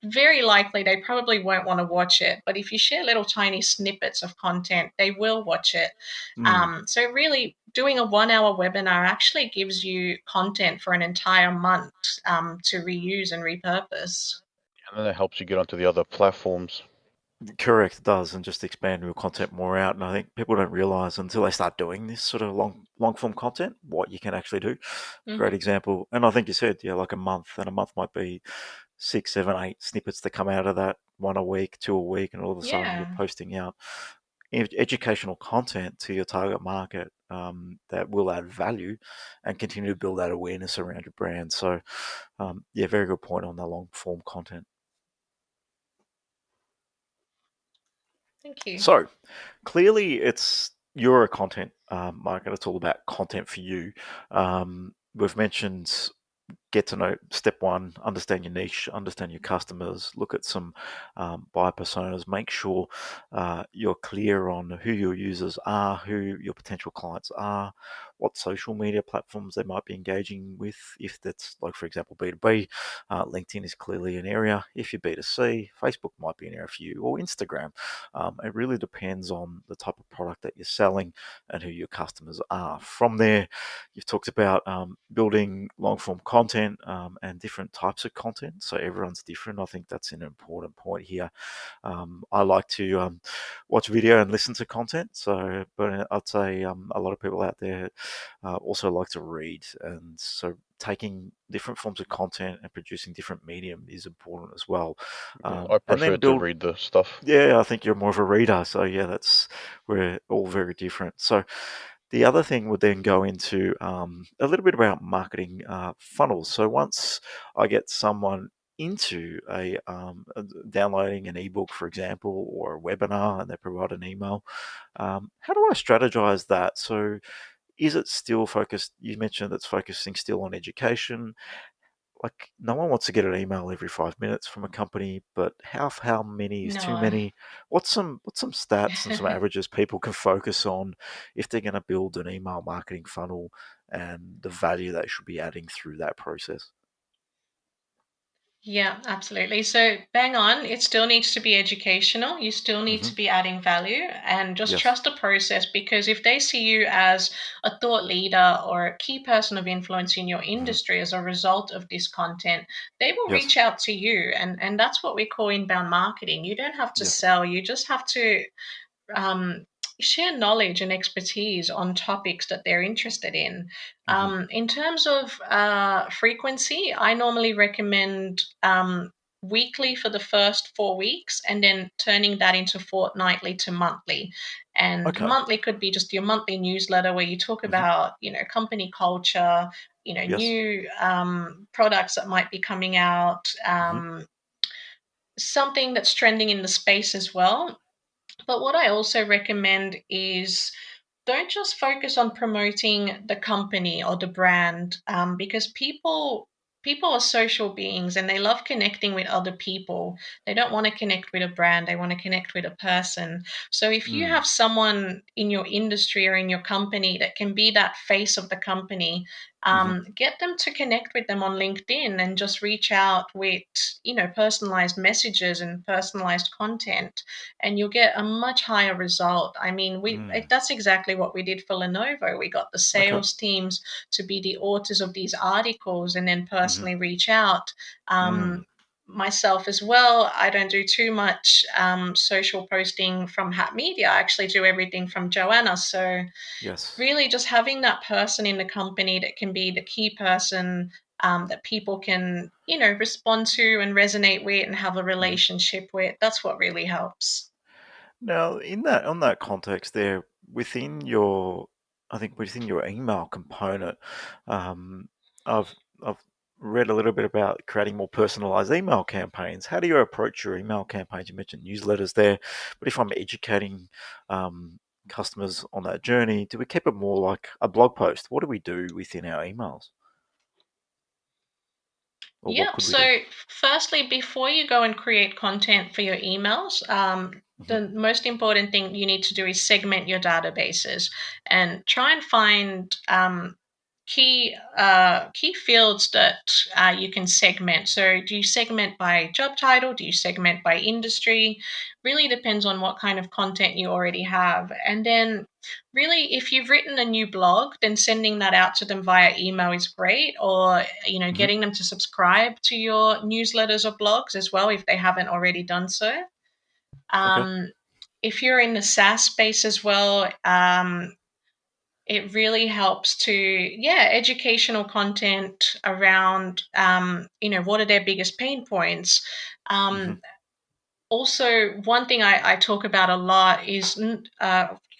very likely they probably won't want to watch it. But if you share little tiny snippets of content, they will watch it. Mm. So really, doing a 1 hour webinar actually gives you content for an entire month to reuse and repurpose. And then it helps you get onto the other platforms. Correct, it does, and just expand your content more out. And I think people don't realize until they start doing this sort of long form content what you can actually do. Great Hmm. example. And I think you said, yeah, like a month, and a month might be 6, 7, 8 snippets that come out of that, one a week, two a week, and all of a sudden you're Yeah. posting out educational content to your target market that will add value and continue to build that awareness around your brand. So, yeah, very good point on the long form content. Thank you. So, clearly, you're a content marketer. It's all about content for you. We've mentioned get to know step one, understand your niche, understand your customers, look at some buyer personas, make sure you're clear on who your users are, who your potential clients are, what social media platforms they might be engaging with. If that's like, for example, B2B, LinkedIn is clearly an area. If you're B2C, Facebook might be an area for you, or Instagram. It really depends on the type of product that you're selling and who your customers are. From there, you've talked about building long form content and different types of content. So everyone's different. I think that's an important point here. I like to watch video and listen to content. So, but I'd say a lot of people out there also like to read. And so taking different forms of content and producing different medium is important as well. Yeah, I And prefer then to build read the stuff. yeah, I think you're more of a reader. So yeah, we're all very different. So the other thing would then go into a little bit about marketing funnels. So once I get someone into downloading an ebook, for example, or a webinar, and they provide an email, how do I strategize that? So is it still focused? You mentioned it's focusing still on education. Like no one wants to get an email every 5 minutes from a company, but how many is too No. many? What's some stats and some averages people can focus on if they're going to build an email marketing funnel and the value they should be adding through that process? Yeah, absolutely. So bang on, it still needs to be educational. You still need Hmm. to be adding value and just Yes. trust the process because if they see you as a thought leader or a key person of influence in your Hmm. industry as a result of this content, they will Yes. reach out to you. And that's what we call inbound marketing. You don't have to Yes. sell, you just have to um, share knowledge and expertise on topics that they're interested in. Hmm. In terms of frequency, I normally recommend weekly for the first 4 weeks, and then turning that into fortnightly to monthly. And Okay. monthly could be just your monthly newsletter where you talk Hmm. about, company culture, Yes. new products that might be coming out, Hmm. something that's trending in the space as well. But what I also recommend is don't just focus on promoting the company or the brand, because people are social beings and they love connecting with other people. They don't want to connect with a brand, they want to connect with a person. So if you Mm. have someone in your industry or in your company that can be that face of the company, Hmm. get them to connect with them on LinkedIn and just reach out with personalized messages and personalized content, and you'll get a much higher result. I mean, Mm. that's exactly what we did for Lenovo. We got the Okay. sales teams to be the authors of these articles and then Hmm. personally reach out. Mm. Myself as well, I don't do too much social posting from Hat Media. I actually do everything from Joanna. So Yes. really just having that person in the company that can be the key person, that people can respond to and resonate with and have a Hmm. relationship with, that's what really helps. Now, in that on that context there, within your, I think within your email component, um, I've read a little bit about creating more personalized email campaigns. How do you approach your email campaigns? You mentioned newsletters there, but if I'm educating um, customers on that journey, do we keep it more like a blog post? What do we do within our emails, or what Yep. could we do? So, firstly, before you go and create content for your emails, Hmm. the most important thing you need to do is segment your databases and try and find key fields that you can segment. So, do you segment by job title? Do you segment by industry? Really depends on what kind of content you already have, and then really, if you've written a new blog, then sending that out to them via email is great, or Hmm. getting them to subscribe to your newsletters or blogs as well if they haven't already done so. Okay. um, if you're in the SaaS space as well, it really helps to, yeah, educational content around, what are their biggest pain points. Hmm. um, Also, one thing I talk about a lot is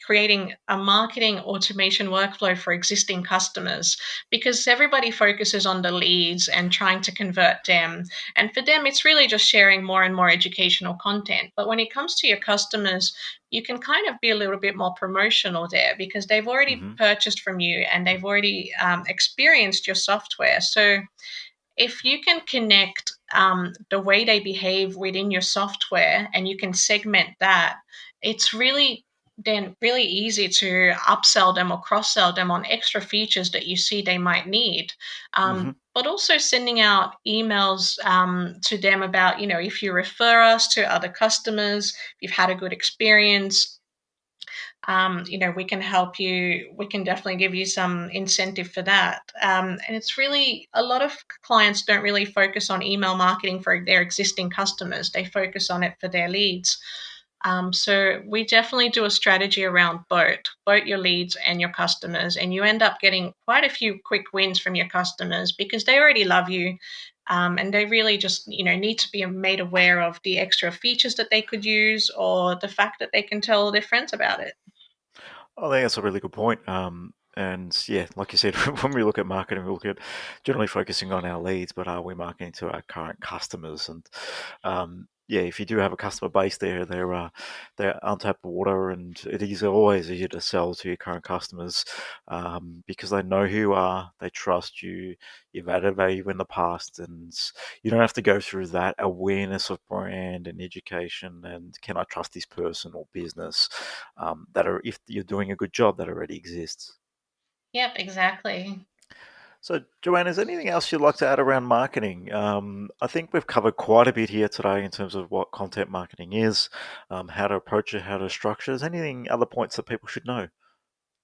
creating a marketing automation workflow for existing customers, because everybody focuses on the leads and trying to convert them. And for them, it's really just sharing more and more educational content. But when it comes to your customers, you can kind of be a little bit more promotional there because they've already Hmm. purchased from you and they've already experienced your software. So if you can connect the way they behave within your software and you can segment that, it's really then really easy to upsell them or cross sell them on extra features that you see they might need. Hmm. But also sending out emails to them about, if you refer us to other customers, if you've had a good experience, we can help you. We can definitely give you some incentive for that. And it's really, a lot of clients don't really focus on email marketing for their existing customers. They focus on it for their leads. So we definitely do a strategy around both your leads and your customers, and you end up getting quite a few quick wins from your customers because they already love you. And they really just, need to be made aware of the extra features that they could use, or the fact that they can tell their friends about it. I think that's a really good point. And yeah, like you said, when we look at marketing, we look at generally focusing on our leads, but are we marketing to our current customers? And yeah, if you do have a customer base there, they're untapped water, and it is always easier to sell to your current customers because they know who you are, they trust you, you've added value in the past, and you don't have to go through that awareness of brand and education and can I trust this person or business that are, if you're doing a good job, that already exists. Yep, exactly. So, Joanne, is there anything else you'd like to add around marketing? I think we've covered quite a bit here today in terms of what content marketing is, how to approach it, how to structure. Is there anything other points that people should know?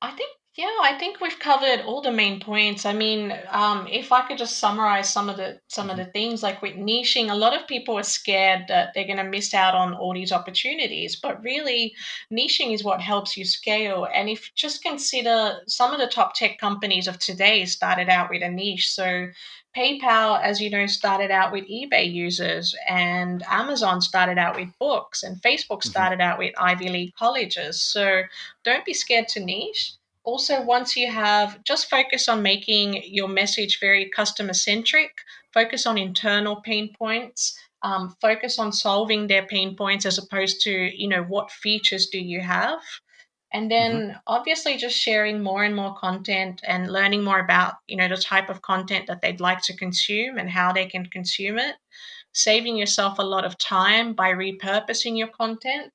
I think Yeah, I think we've covered all the main points. I mean, if I could just summarize some of Hmm. the things, like with niching, a lot of people are scared that they're going to miss out on all these opportunities. But really, niching is what helps you scale. And if just consider some of the top tech companies of today started out with a niche. So PayPal, as you know, started out with eBay users, and Amazon started out with books, and Facebook Hmm. started out with Ivy League colleges. So don't be scared to niche. Also, once you have, just focus on making your message very customer centric, focus on internal pain points, focus on solving their pain points as opposed to, what features do you have? And Hmm. then obviously just sharing more and more content and learning more about, the type of content that they'd like to consume and how they can consume it, saving yourself a lot of time by repurposing your content.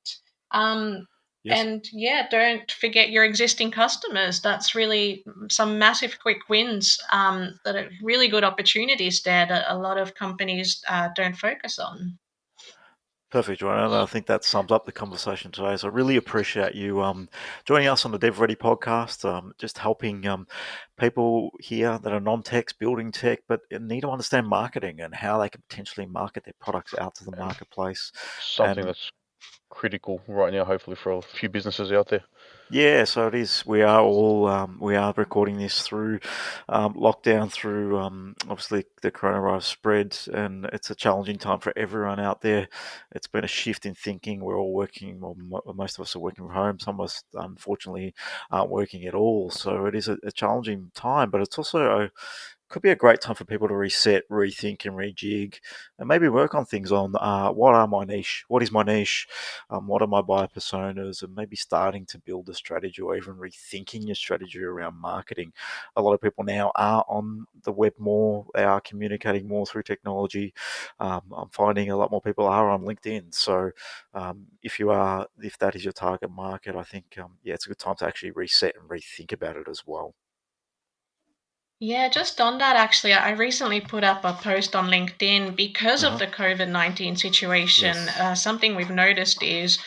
Um, Yes. and yeah, don't forget your existing customers. That's really some massive quick wins, that are really good opportunities there that a lot of companies don't focus on. Perfect, Joanna. And I think that sums up the conversation today. So I really appreciate you joining us on the DevReady podcast, just helping people here that are non-techs building tech, but need to understand marketing and how they can potentially market their products out to the And marketplace. something And that's critical right now, hopefully, for a few businesses out there. yeah, so it is. We are recording this through lockdown, through obviously the coronavirus spread, and it's a challenging time for everyone out there. It's been a shift in thinking. We're all working, well, most of us are working from home. Some of us, unfortunately, aren't working at all. So it is a challenging time, but it's also could be a great time for people to reset, rethink, and rejig, and maybe work on things on what are my niche, what is my niche, what are my buyer personas, and maybe starting to build a strategy or even rethinking your strategy around marketing. A lot of people now are on the web more, they are communicating more through technology. I'm finding a lot more people are on LinkedIn. So if that is your target market, I think yeah, it's a good time to actually reset and rethink about it as well. Yeah, just on that, actually, I recently put up a post on LinkedIn because Uh of huh. the COVID-19 situation. Yes. Something we've noticed is,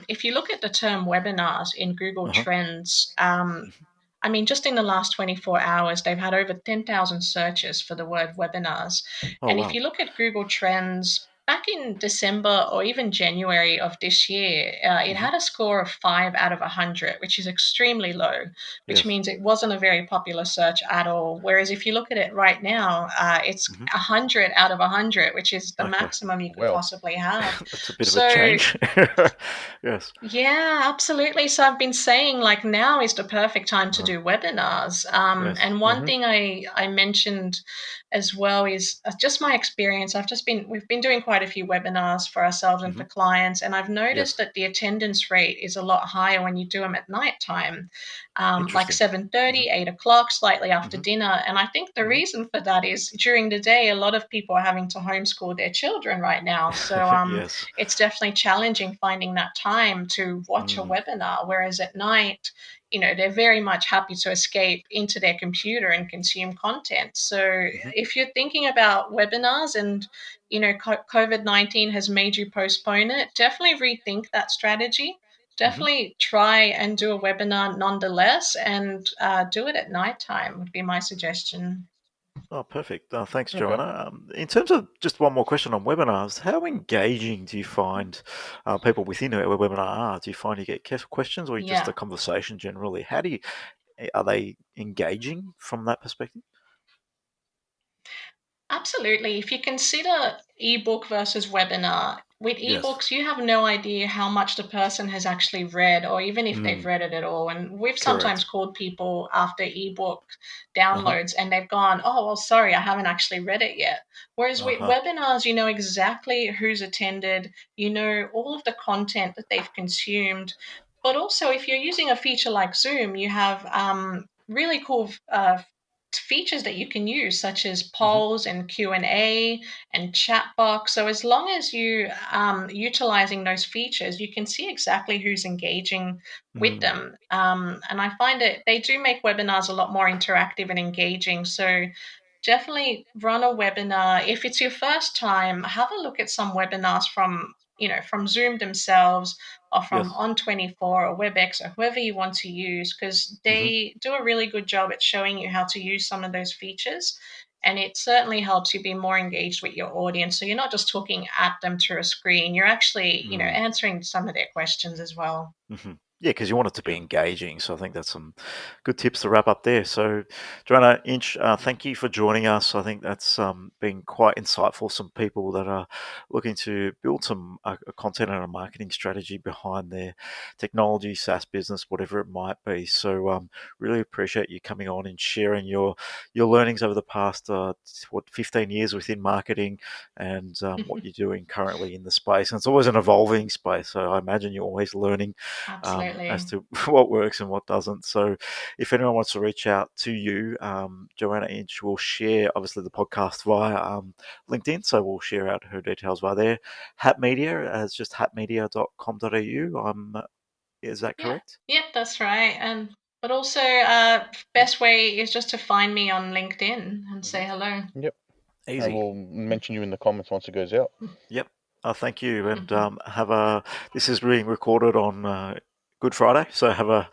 if you look at the term webinars in Google Uh huh. Trends, I mean, just in the last 24 hours, they've had over 10,000 searches for the word webinars. Oh And if wow. you look at Google Trends, back in December or even January of this year, it Hmm. had a score of 5 out of 100, which is extremely low, which Yes. means it wasn't a very popular search at all. Whereas if you look at it right now, it's Hmm. 100 out of 100, which is the Okay. maximum you could Well, possibly have. That's a bit of a So change. Yes. yeah, absolutely. So I've been saying like now is the perfect time to Uh-huh. do webinars. Yes. And one hmm thing I mentioned as well is just my experience. We've been doing quite a few webinars for ourselves and Hmm. for clients, and I've noticed Yes. that the attendance rate is a lot higher when you do them at night time, like Interesting. 7:30, Hmm. 8 o'clock, slightly after Hmm. dinner. And I think the Hmm. reason for that is during the day, a lot of people are having to homeschool their children right now. So Yes. it's definitely challenging finding that time to watch a Mm. webinar. Whereas at night, they're very much happy to escape into their computer and consume content. So Hmm. if you're thinking about webinars and, COVID-19 has made you postpone it, definitely rethink that strategy. Hmm. Definitely try and do a webinar nonetheless, and do it at nighttime would be my suggestion. Oh, perfect. Thanks, okay. Joanna. In terms of just one more question on webinars, how engaging do you find people within a webinar are? Do you find you get questions or just a Yeah. conversation generally? Are they engaging from that perspective? Absolutely. If you consider ebook versus webinar, with Yes. ebooks, you have no idea how much the person has actually read, or even if they've Mm. read it at all. And we've sometimes Correct. called people after ebook Uh-huh. downloads and they've gone, oh, well, sorry, I haven't actually read it yet. Whereas with Uh-huh. webinars, you know exactly who's attended, you know all of the content that they've consumed. But also, if you're using a feature like Zoom, you have really cool features that you can use, such as Hmm. polls and Q&A and chat box. So as long as you utilizing those features, you can see exactly who's engaging with Mm. them. And I find that they do make webinars a lot more interactive and engaging. So definitely run a webinar. If it's your first time, have a look at some webinars from from Zoom themselves or from Yes. On24 or WebEx or whoever you want to use, because Hmm. they do a really good job at showing you how to use some of those features. And it certainly helps you be more engaged with your audience. So you're not just talking at them through a screen, you're actually, answering some of their questions as well. Hmm. Yeah, because you want it to be Yeah. engaging. So I think that's some good tips to wrap up there. So, Joanna Inch, thank you for joining us. I think that's been quite insightful. Some people that are looking to build some a content and a marketing strategy behind their technology, SaaS business, whatever it might be. So, really appreciate you coming on and sharing your learnings over the past 15 years within marketing and what you're doing currently in the space. And it's always an evolving space. So I imagine you're always learning as Absolutely. to what works and what doesn't. So if anyone wants to reach out to you, Joanna Inch will share obviously the podcast via LinkedIn. So we'll share out her details via there. Hat Media as just hatmedia.com.au. Is that Yeah, correct? yeah, that's right. And but also, best way is just to find me on LinkedIn and say hello. Yep. And Easy. we'll mention you in the comments once it goes out. Yep. Thank you. And this is being recorded on Good Friday. So have a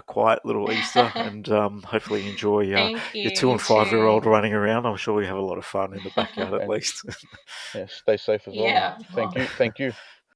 quiet little Easter and hopefully enjoy Thank your you. 2 You and 5-year-old too. running around. I'm sure you have a lot of fun in the backyard at And least. yeah, stay safe as well. And Yeah. thank Well, you. Thank you.